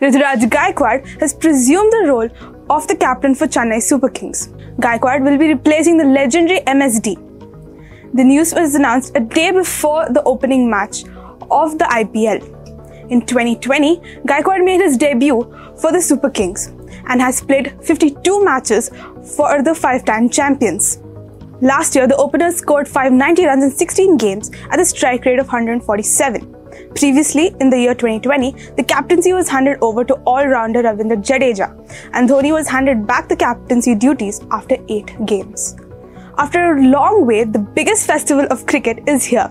Ruturaj Gaikwad has presumed the role of the captain for Chennai Super Kings. Gaikwad will be replacing the legendary MSD. The news was announced a day before the opening match of the IPL. In 2020, Gaikwad made his debut for the Super Kings and has played 52 matches for the five-time champions. Last year, the opener scored 590 runs in 16 games at a strike rate of 147. Previously, in the year 2020, the captaincy was handed over to all-rounder Ravindra jadeja, and Dhoni was handed back the captaincy duties after 8 games. After a long wait, the biggest festival of cricket is here.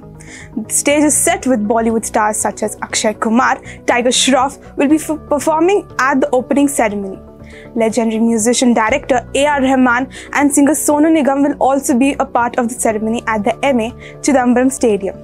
The stage is set with Bollywood stars such as Akshay, Kumar, Shroff will be performing at the opening ceremony. Legendary musician-director Rahman and singer Sonu Nigam will also be a part of the ceremony at the MA Chidambaram Stadium.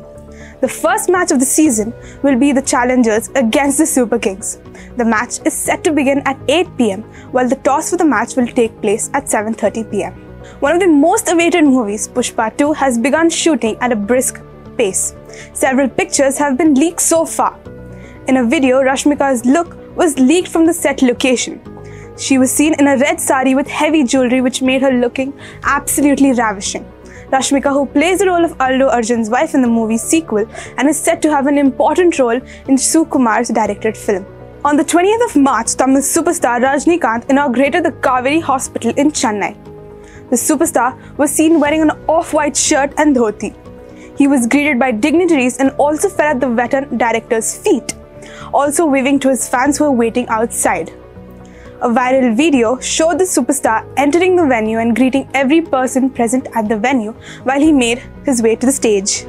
The first match of the season will be the challengers against the Super Kings. The match is set to begin at 8 p.m. while the toss for the match will take place at 7:30 p.m. One of the most awaited movies, Pushpa 2, has begun shooting at a brisk pace. Several pictures have been leaked so far. In a video, Rashmika's look was leaked from the set location. She was seen in a red sari with heavy jewelry which made her looking absolutely ravishing. Rashmika, who plays the role of Allu Arjun's wife in the movie's sequel and is set to have an important role in Kumar's directed film. On the 20th of March, Tamil superstar Rajinikanth inaugurated the Kaveri Hospital in Chennai. The superstar was seen wearing an off-white shirt and dhoti. He was greeted by dignitaries and also fell at the veteran director's feet, also waving to his fans who were waiting outside. A viral video showed the superstar entering the venue and greeting every person present at the venue while he made his way to the stage.